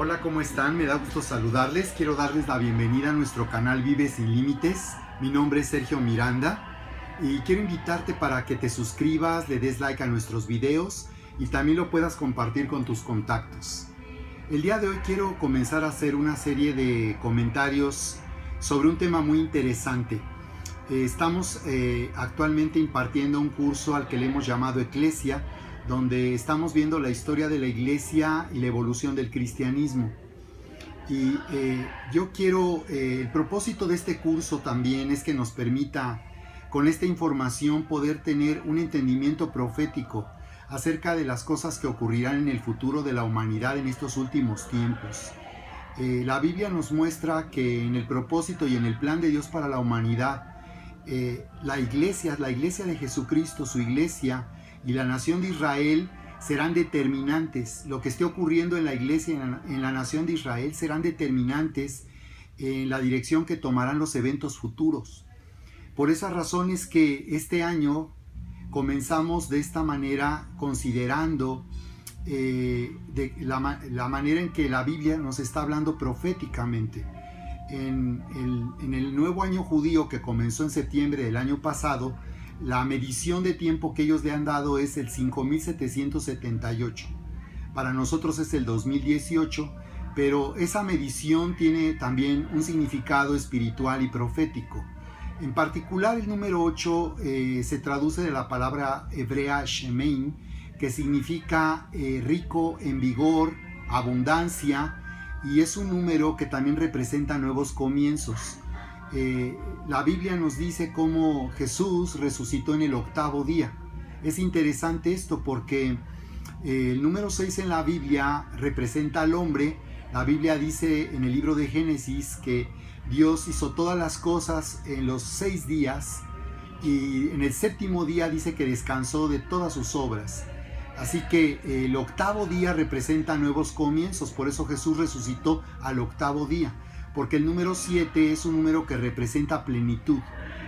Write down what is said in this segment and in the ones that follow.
Hola, ¿cómo están? Me da gusto saludarles. Quiero darles la bienvenida a nuestro canal Vive Sin Límites. Mi nombre es Sergio Miranda y quiero invitarte para que te suscribas, le des like a nuestros videos y también lo puedas compartir con tus contactos. El día de hoy quiero comenzar a hacer una serie de comentarios sobre un tema muy interesante. Estamos actualmente impartiendo un curso al que le hemos llamado Eclesia, donde estamos viendo la historia de la iglesia y la evolución del cristianismo. Y el propósito de este curso también es que nos permita, con esta información, poder tener un entendimiento profético acerca de las cosas que ocurrirán en el futuro de la humanidad en estos últimos tiempos. La Biblia nos muestra que en el propósito y en el plan de Dios para la humanidad, la iglesia de Jesucristo, su iglesia y la nación de Israel serán determinantes. Lo que esté ocurriendo en la iglesia y en la nación de Israel serán determinantes en la dirección que tomarán los eventos futuros. Por esas razones que este año comenzamos de esta manera, considerando la manera en que la Biblia nos está hablando proféticamente. En el nuevo año judío, que comenzó en septiembre del año pasado, la medición de tiempo que ellos le han dado es el 5778. Para nosotros es el 2018, pero esa medición tiene también un significado espiritual y profético. En particular, el número 8 se traduce de la palabra hebrea shemein, que significa rico en vigor, abundancia, y es un número que también representa nuevos comienzos. La Biblia nos dice cómo Jesús resucitó en el octavo día. Es interesante esto porque el número 6 en la Biblia representa al hombre. La Biblia dice en el libro de Génesis que Dios hizo todas las cosas en los 6 días y en el séptimo día dice que descansó de todas sus obras. Así que el octavo día representa nuevos comienzos, por eso Jesús resucitó al octavo día, porque el número 7 es un número que representa plenitud.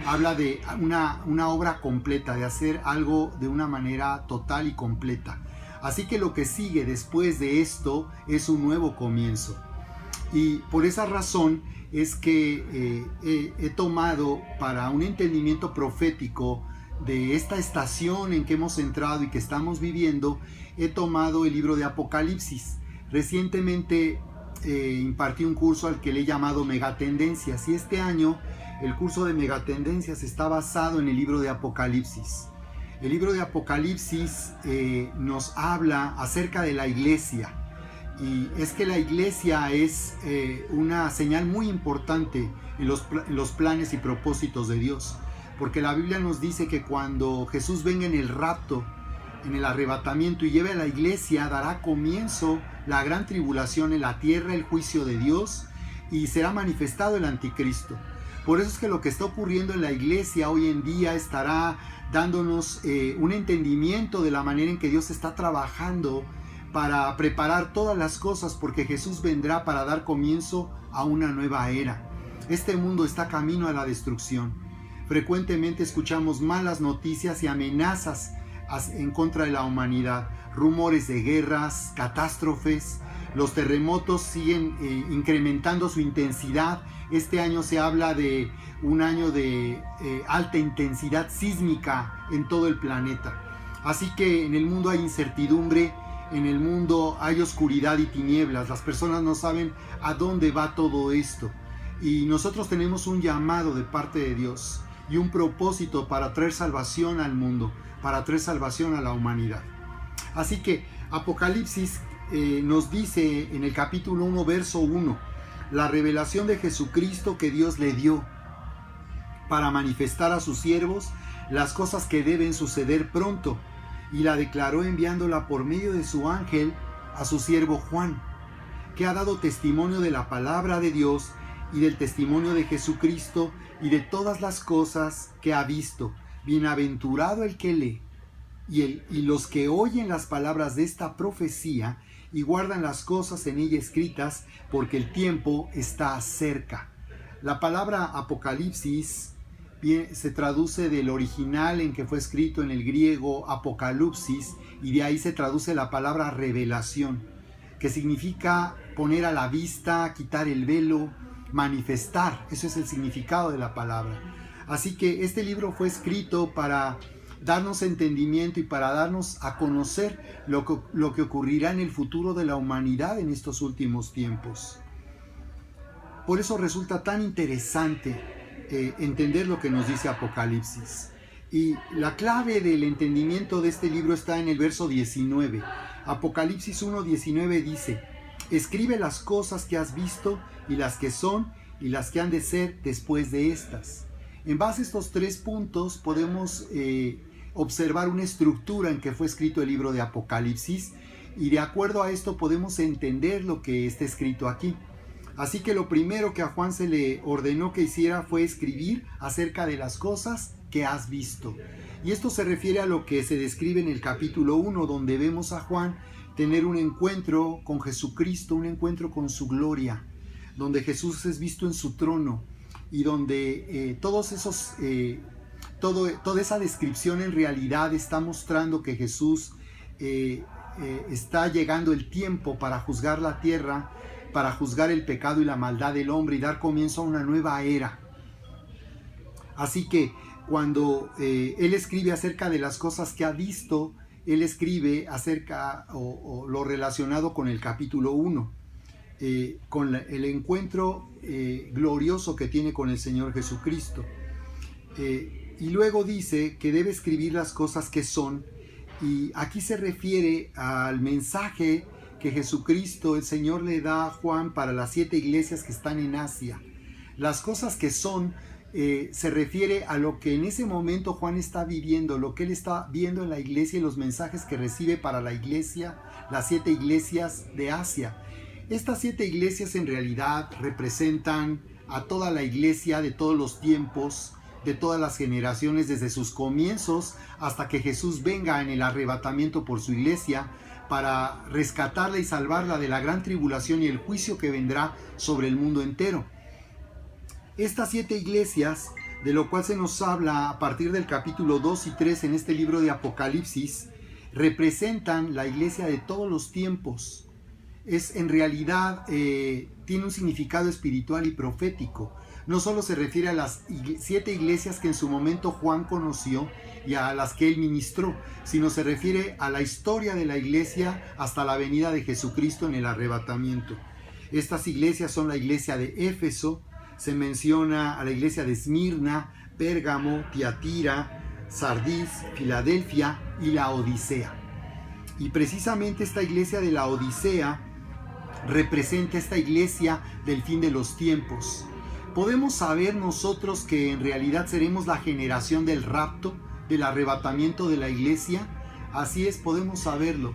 Habla de una obra completa, de hacer algo de una manera total y completa. Así que lo que sigue después de esto es un nuevo comienzo. Y por esa razón es que he tomado, para un entendimiento profético de esta estación en que hemos entrado y que estamos viviendo, he tomado el libro de Apocalipsis. Recientemente impartí un curso al que le he llamado Megatendencias, y este año el curso de Megatendencias está basado en el libro de Apocalipsis. El libro de Apocalipsis nos habla acerca de la iglesia, y es que la iglesia es una señal muy importante en los planes y propósitos de Dios, porque la Biblia nos dice que cuando Jesús venga en el rapto, en el arrebatamiento, y lleve a la iglesia, dará comienzo la gran tribulación en la tierra, el juicio de Dios, y será manifestado el anticristo. Por eso es que lo que está ocurriendo en la iglesia hoy en día estará dándonos un entendimiento de la manera en que Dios está trabajando para preparar todas las cosas, porque Jesús vendrá para dar comienzo a una nueva era. Este mundo está camino a la destrucción. Frecuentemente escuchamos malas noticias y amenazas en contra de la humanidad, rumores de guerras, catástrofes. Los terremotos siguen incrementando su intensidad. Este año se habla de un año de alta intensidad sísmica en todo el planeta. Así que en el mundo hay incertidumbre, en el mundo hay oscuridad y tinieblas. Las personas no saben a dónde va todo esto. Y nosotros tenemos un llamado de parte de Dios y un propósito para traer salvación al mundo, para traer salvación a la humanidad. Así que Apocalipsis nos dice en el capítulo 1, verso 1, la revelación de Jesucristo que Dios le dio para manifestar a sus siervos las cosas que deben suceder pronto, y la declaró enviándola por medio de su ángel a su siervo Juan, que ha dado testimonio de la palabra de Dios y del testimonio de Jesucristo y de todas las cosas que ha visto. Bienaventurado el que lee y los que oyen las palabras de esta profecía y guardan las cosas en ella escritas, porque el tiempo está cerca. La palabra Apocalipsis se traduce del original en que fue escrito en el griego Apocalipsis, y de ahí se traduce la palabra revelación, que significa poner a la vista, quitar el velo, manifestar. Eso es el significado de la palabra. Así que este libro fue escrito para darnos entendimiento y para darnos a conocer lo que ocurrirá en el futuro de la humanidad en estos últimos tiempos. Por eso resulta tan interesante entender lo que nos dice Apocalipsis. Y la clave del entendimiento de este libro está en el verso 19. Apocalipsis 1:19 dice: escribe las cosas que has visto y las que son y las que han de ser después de estas. En base a estos 3 puntos podemos observar una estructura en que fue escrito el libro de Apocalipsis, y de acuerdo a esto podemos entender lo que está escrito aquí. Así que lo primero que a Juan se le ordenó que hiciera fue escribir acerca de las cosas que has visto. Y esto se refiere a lo que se describe en el capítulo 1, donde vemos a Juan tener un encuentro con Jesucristo, un encuentro con su gloria, donde Jesús es visto en su trono, y donde toda esa descripción en realidad está mostrando que Jesús está llegando el tiempo para juzgar la tierra, para juzgar el pecado y la maldad del hombre y dar comienzo a una nueva era. Así que cuando él escribe acerca de las cosas que ha visto, él escribe acerca o lo relacionado con el capítulo 1, con el encuentro glorioso que tiene con el Señor Jesucristo. Y luego dice que debe escribir las cosas que son, y aquí se refiere al mensaje que Jesucristo, el Señor, le da a Juan para las 7 iglesias que están en Asia. Las cosas que son se refiere a lo que en ese momento Juan está viviendo, lo que él está viendo en la iglesia y los mensajes que recibe para la iglesia, las 7 iglesias de Asia. Estas 7 iglesias en realidad representan a toda la iglesia de todos los tiempos, de todas las generaciones, desde sus comienzos hasta que Jesús venga en el arrebatamiento por su iglesia para rescatarla y salvarla de la gran tribulación y el juicio que vendrá sobre el mundo entero. Estas 7 iglesias, de lo cual se nos habla a partir del capítulo 2 y 3 en este libro de Apocalipsis, representan la iglesia de todos los tiempos. En realidad tiene un significado espiritual y profético. No solo se refiere a las 7 iglesias que en su momento Juan conoció y a las que él ministró, sino se refiere a la historia de la iglesia hasta la venida de Jesucristo en el arrebatamiento. Estas iglesias son la iglesia de Éfeso, se menciona a la iglesia de Esmirna, Pérgamo, Tiatira, Sardis, Filadelfia y la Odisea. Y precisamente esta iglesia de la Odisea representa esta iglesia del fin de los tiempos. ¿Podemos saber nosotros que en realidad seremos la generación del rapto, del arrebatamiento de la iglesia? Así es, podemos saberlo.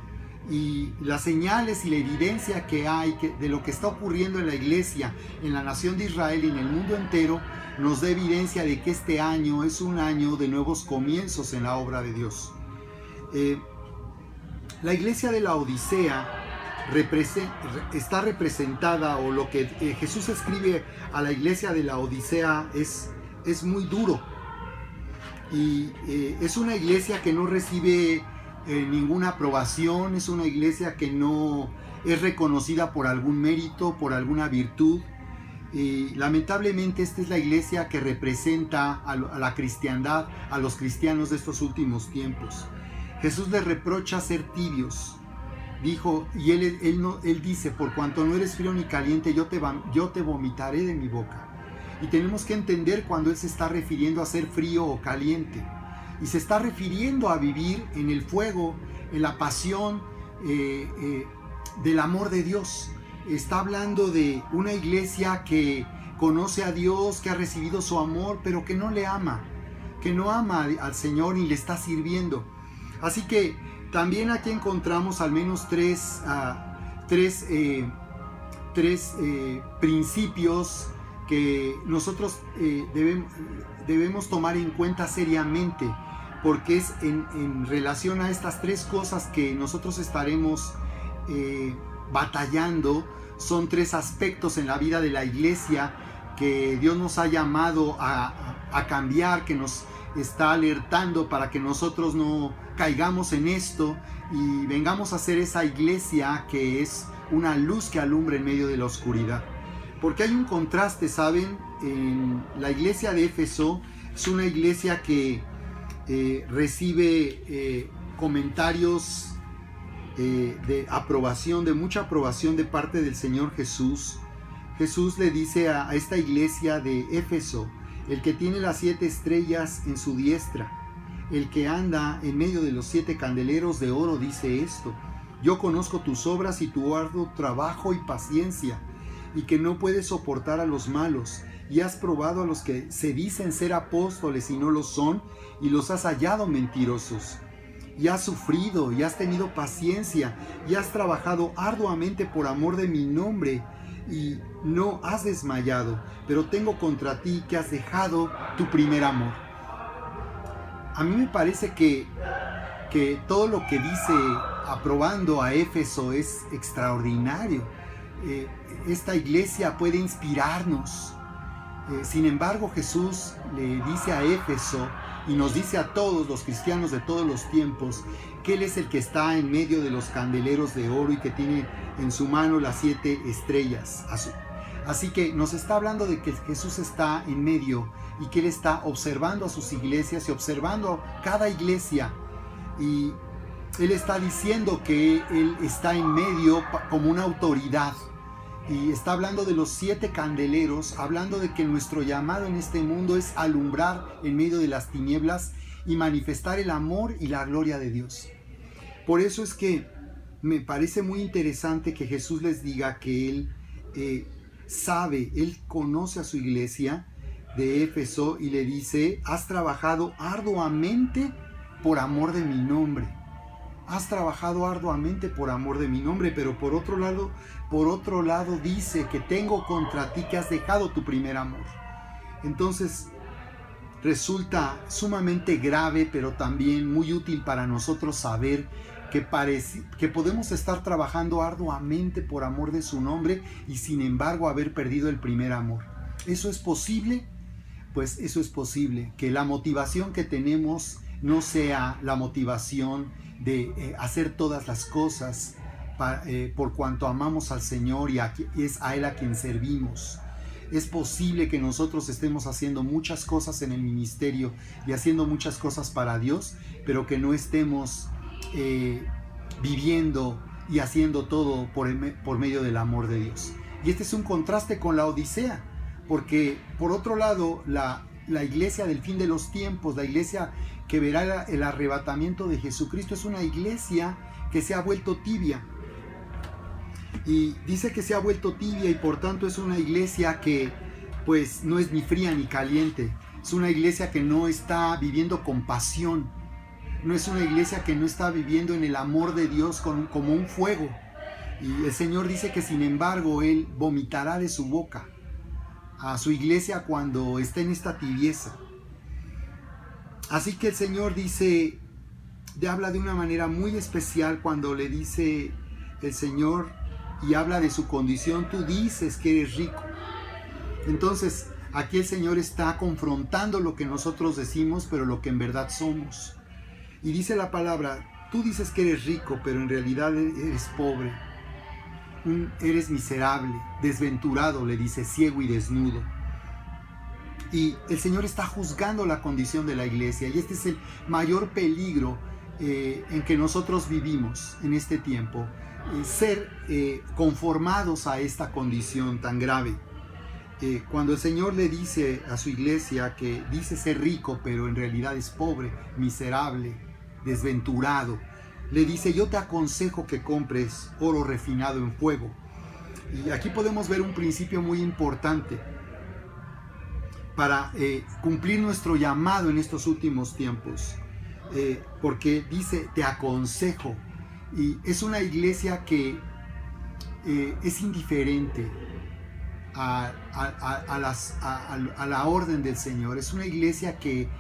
Y las señales y la evidencia que hay de lo que está ocurriendo en la iglesia, en la nación de Israel y en el mundo entero, nos da evidencia de que este año es un año de nuevos comienzos en la obra de Dios. La iglesia de la Odisea está representada, o lo que Jesús escribe a la iglesia de la Odisea es muy duro, y es una iglesia que no recibe ninguna aprobación, es una iglesia que no es reconocida por algún mérito, por alguna virtud, y lamentablemente esta es la iglesia que representa a la cristiandad, a los cristianos de estos últimos tiempos. Jesús les reprocha ser tibios. Dijo, y él dice: por cuanto no eres frío ni caliente, yo te vomitaré de mi boca. Y tenemos que entender cuando él se está refiriendo a ser frío o caliente, y se está refiriendo a vivir en el fuego, en la pasión del amor de Dios. Está hablando de una iglesia que conoce a Dios, que ha recibido su amor, pero que no le ama, que no ama al Señor ni le está sirviendo. Así que también aquí encontramos al menos tres principios que nosotros debemos tomar en cuenta seriamente, porque es en relación a estas 3 cosas que nosotros estaremos batallando. Son 3 aspectos en la vida de la iglesia que Dios nos ha llamado a cambiar, que nos está alertando para que nosotros no caigamos en esto y vengamos a ser esa iglesia que es una luz que alumbra en medio de la oscuridad. Porque hay un contraste, ¿saben? En la iglesia de Éfeso es una iglesia que recibe comentarios de aprobación, de mucha aprobación de parte del Señor Jesús. Jesús le dice a esta iglesia de Éfeso: el que tiene las 7 estrellas en su diestra, el que anda en medio de los 7 candeleros de oro, dice esto: yo conozco tus obras y tu arduo trabajo y paciencia, y que no puedes soportar a los malos, y has probado a los que se dicen ser apóstoles y no lo son, y los has hallado mentirosos. Y has sufrido, y has tenido paciencia, y has trabajado arduamente por amor de mi nombre, y no has desmayado, pero tengo contra ti que has dejado tu primer amor. A mí me parece que todo lo que dice aprobando a Éfeso es extraordinario. Esta iglesia puede inspirarnos. Sin embargo, Jesús le dice a Éfeso y nos dice a todos los cristianos de todos los tiempos que Él es el que está en medio de los candeleros de oro y que tiene en su mano las 7 estrellas. Así que nos está hablando de que Jesús está en medio y que Él está observando a sus iglesias y observando cada iglesia. Y Él está diciendo que Él está en medio como una autoridad. Y está hablando de los 7 candeleros, hablando de que nuestro llamado en este mundo es alumbrar en medio de las tinieblas y manifestar el amor y la gloria de Dios. Por eso es que me parece muy interesante que Jesús les diga que Él sabe, Él conoce a su iglesia de Éfeso y le dice: has trabajado arduamente por amor de mi nombre. Has trabajado arduamente por amor de mi nombre, pero por otro lado dice que tengo contra ti que has dejado tu primer amor. Entonces resulta sumamente grave, pero también muy útil para nosotros saber que podemos estar trabajando arduamente por amor de su nombre y sin embargo haber perdido el primer amor. ¿Eso es posible? Pues eso es posible, que la motivación que tenemos no sea la motivación de hacer todas las cosas por cuanto amamos al Señor y es a Él a quien servimos. Es posible que nosotros estemos haciendo muchas cosas en el ministerio y haciendo muchas cosas para Dios, pero que no estemos viviendo y haciendo todo por medio del amor de Dios. Y este es un contraste con la Odisea, porque por otro lado la iglesia del fin de los tiempos, la iglesia que verá el arrebatamiento de Jesucristo, es una iglesia que se ha vuelto tibia. Y dice que se ha vuelto tibia y por tanto es una iglesia que pues no es ni fría ni caliente. Es una iglesia que no está viviendo con pasión. No es una iglesia que no está viviendo en el amor de Dios como un fuego. Y el Señor dice que sin embargo Él vomitará de su boca a su iglesia cuando esté en esta tibieza. Así que el Señor habla de una manera muy especial cuando le dice el Señor y habla de su condición: tú dices que eres rico. Entonces aquí el Señor está confrontando lo que nosotros decimos, pero lo que en verdad somos. Y dice la palabra: tú dices que eres rico, pero en realidad eres pobre. Eres miserable, desventurado, le dice, ciego y desnudo. Y el Señor está juzgando la condición de la iglesia, y este es el mayor peligro en que nosotros vivimos en este tiempo, ser conformados a esta condición tan grave. Cuando el Señor le dice a su iglesia que dice ser rico, pero en realidad es pobre, miserable, desventurado, le dice: yo te aconsejo que compres oro refinado en fuego. Y aquí podemos ver un principio muy importante para cumplir nuestro llamado en estos últimos tiempos, porque dice: te aconsejo. Y es una iglesia que es indiferente a la orden del Señor. Es una iglesia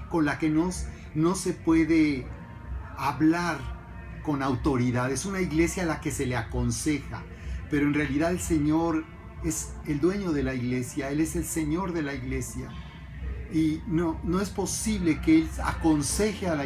con la que no se puede hablar con autoridad. Es una iglesia a la que se le aconseja, pero en realidad el Señor es el dueño de la iglesia. Él es el Señor de la iglesia, y no es posible que Él aconseje a la iglesia